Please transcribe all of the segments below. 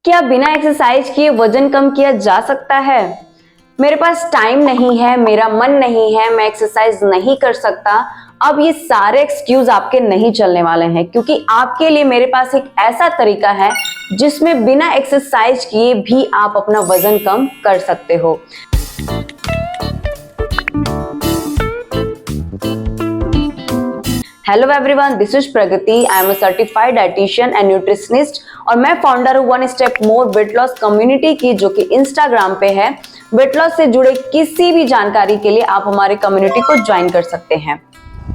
क्या बिना एक्सरसाइज किए वजन कम किया जा सकता है? मेरे पास टाइम नहीं है, मेरा मन नहीं है, मैं एक्सरसाइज नहीं कर सकता। अब ये सारे एक्सक्यूज आपके नहीं चलने वाले हैं, क्योंकि आपके लिए मेरे पास एक ऐसा तरीका है जिसमें बिना एक्सरसाइज किए भी आप अपना वजन कम कर सकते हो। Hello everyone, this is Pragati. I am a certified dietitian and nutritionist और मैं फाउंडर हूँ one step more weight loss community की, जो कि इंस्टाग्राम पे है। वेट लॉस से जुड़े किसी भी जानकारी के लिए आप हमारे कम्युनिटी को ज्वाइन कर सकते हैं।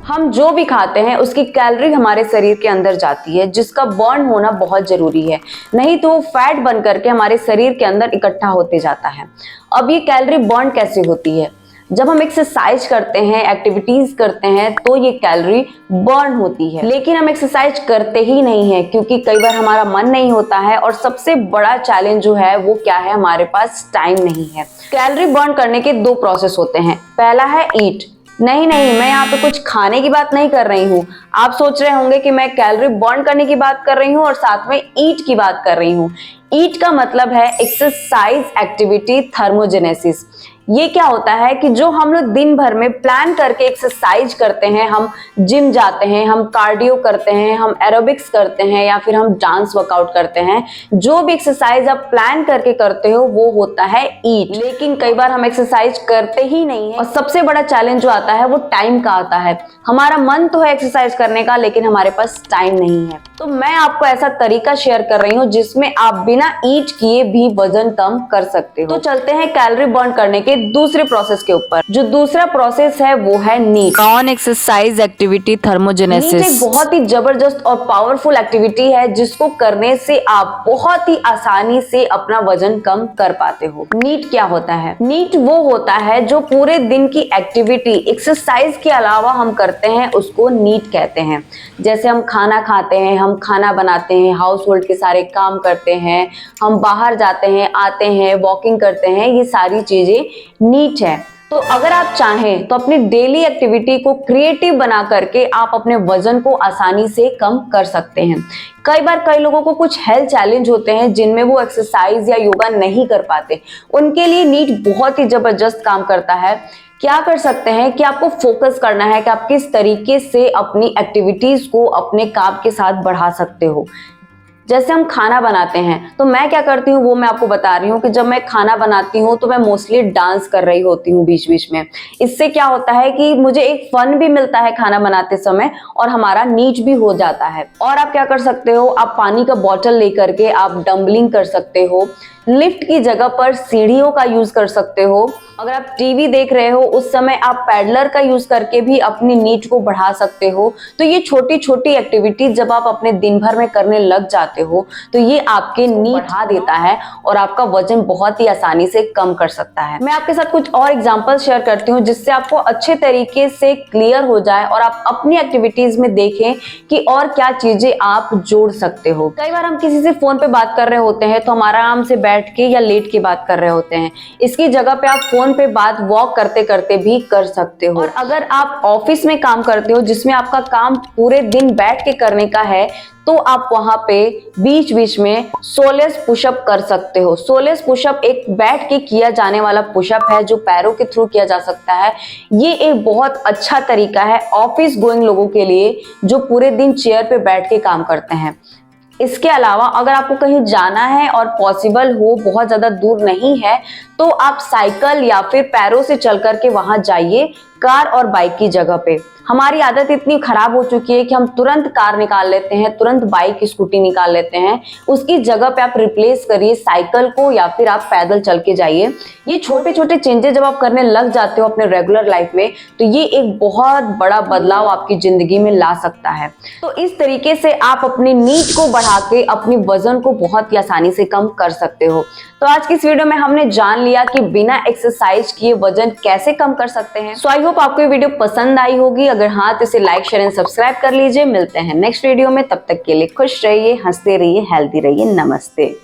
हम जो भी खाते हैं उसकी कैलोरी हमारे शरीर के अंदर जाती है, जिसका बर्न होना बहुत जरूरी है, नहीं तो वो फैट बन करके हमारे शरीर के अंदर इकट्ठा होते जाता है। अब ये कैलोरी बर्न कैसे होती है? जब हम एक्सरसाइज करते हैं, एक्टिविटीज करते हैं, तो ये कैलोरी बर्न होती है। लेकिन हम एक्सरसाइज करते ही नहीं है, क्योंकि कई बार हमारा मन नहीं होता है। और सबसे बड़ा चैलेंज जो है वो क्या है? हमारे पास टाइम नहीं है। कैलोरी बर्न करने के दो प्रोसेस होते हैं। पहला है ईट। नहीं, मैं यहाँ पे कुछ खाने की बात नहीं कर रही हूँ। आप सोच रहे होंगे कि मैं कैलोरी बर्न करने की बात कर रही हूँ और साथ में ईट की बात कर रही हूँ। ईट का मतलब है एक्सरसाइज एक्टिविटी थर्मोजेनेसिस। ये क्या होता है कि जो हम लोग दिन भर में प्लान करके एक्सरसाइज करते हैं, हम जिम जाते हैं, हम कार्डियो करते हैं, हम एरोबिक्स करते हैं या फिर हम डांस वर्कआउट करते हैं, जो भी एक्सरसाइज आप प्लान करके करते हो वो होता है ईट। लेकिन कई बार हम एक्सरसाइज करते ही नहीं है। और सबसे बड़ा चैलेंज जो आता है वो टाइम का आता है। हमारा मन तो है एक्सरसाइज करने का, लेकिन हमारे पास टाइम नहीं है। तो मैं आपको ऐसा तरीका शेयर कर रही हूँ जिसमें आप बिना ईट किए भी वजन कम कर सकते हो। तो चलते हैं कैलोरी बर्न करने के दूसरे प्रोसेस के ऊपर। जो दूसरा प्रोसेस है वो है NEAT, non exercise activity thermogenesis. NEAT एक बहुत ही जबरदस्त और पावरफुल एक्टिविटी है, जिसको करने से आप बहुत ही आसानी से अपना वजन कम कर पाते हो। नीट क्या होता है? नीट वो होता है जो पूरे दिन की एक्टिविटी एक्सरसाइज के अलावा हम करते हैं, उसको नीट कहते हैं। जैसे हम खाना खाते हैं, हम खाना बनाते हैं, हाउस होल्ड के सारे काम करते हैं, हम बाहर जाते हैं, आते हैं, वॉकिंग करते हैं, ये सारी चीजें नीट है। तो अगर आप चाहें तो अपनी डेली एक्टिविटी को क्रिएटिव बना करके आप अपने वजन को आसानी से कम कर सकते हैं। कई बार कई लोगों को कुछ हेल्थ चैलेंज होते हैं जिनमें वो एक्सरसाइज या योगा नहीं कर पाते, उनके लिए नीट बहुत ही जबरदस्त काम करता है। क्या कर सकते हैं कि आपको फोकस करना है कि आप किस तरीके से अपनी एक्टिविटीज को अपने काम के साथ बढ़ा सकते हो। जैसे हम खाना बनाते हैं, तो मैं क्या करती हूँ वो मैं आपको बता रही हूँ कि जब मैं खाना बनाती हूँ तो मैं मोस्टली डांस कर रही होती हूँ बीच बीच में। इससे क्या होता है कि मुझे एक फन भी मिलता है खाना बनाते समय, और हमारा नीट भी हो जाता है। और आप क्या कर सकते हो, आप पानी का बॉटल लेकर के आप डंबलिंग कर सकते हो। लिफ्ट की जगह पर सीढ़ियों का यूज कर सकते हो। अगर आप टीवी देख रहे हो उस समय आप पैडलर का यूज करके भी अपनी नीट को बढ़ा सकते हो। तो ये छोटी छोटी एक्टिविटी जब आप अपने दिन भर में करने लग जाते हो तो ये आपके नीट बढ़ा देता है और आपका वजन बहुत ही आसानी से कम कर सकता है। मैं आपके साथ कुछ और एग्जांपल शेयर करती हूँ जिससे आपको अच्छे तरीके से क्लियर हो जाए और आप अपनी एक्टिविटीज में देखें कि और क्या चीजें आप जोड़ सकते हो। कई बार हम किसी से फोन पे बात कर रहे होते हैं तो हम आराम से बैठ के या लेट के बात कर रहे होते हैं। इसकी जगह पे आप फोन पे बात वॉक करते करते भी कर सकते हो। और अगर आप ऑफिस में काम करते हो जिसमें आपका काम पूरे दिन बैठ के करने का है, तो आप वहां पे बीच बीच में सोलेस पुशअप कर सकते हो। सोलेस पुशअप एक बैठ के किया जाने वाला पुशअप है जो पैरों के थ्रू किया जा सकता है। ये एक बहुत अच्छा तरीका है ऑफिस गोइंग लोगों के लिए जो पूरे दिन चेयर पे बैठ के काम करते हैं। इसके अलावा अगर आपको कहीं जाना है और पॉसिबल हो, बहुत ज्यादा दूर नहीं है, तो आप साइकिल या फिर पैरों से चल करके वहां जाइए, कार और बाइक की जगह पे। हमारी आदत इतनी खराब हो चुकी है कि हम तुरंत कार निकाल लेते हैं, तुरंत बाइक स्कूटी निकाल लेते हैं। उसकी जगह पे आप रिप्लेस करिए साइकिल को या फिर आप पैदल चल के जाइए। ये छोटे छोटे चेंजेस जब आप करने लग जाते हो अपने रेगुलर लाइफ में, तो ये एक बहुत बड़ा बदलाव आपकी जिंदगी में ला सकता है। तो इस तरीके से आप अपनी नीड को बढ़ा के अपनी वजन को बहुत ही आसानी से कम कर सकते हो। तो आज की इस वीडियो में हमने जान लिया कि बिना एक्सरसाइज किए वजन कैसे कम कर सकते हैं। सो आई होप आपको ये वीडियो पसंद आई होगी। अगर हाँ तो इसे लाइक, शेयर एंड सब्सक्राइब कर लीजिए। मिलते हैं नेक्स्ट वीडियो में, तब तक के लिए खुश रहिए, हंसते रहिए, हेल्दी रहिए। नमस्ते।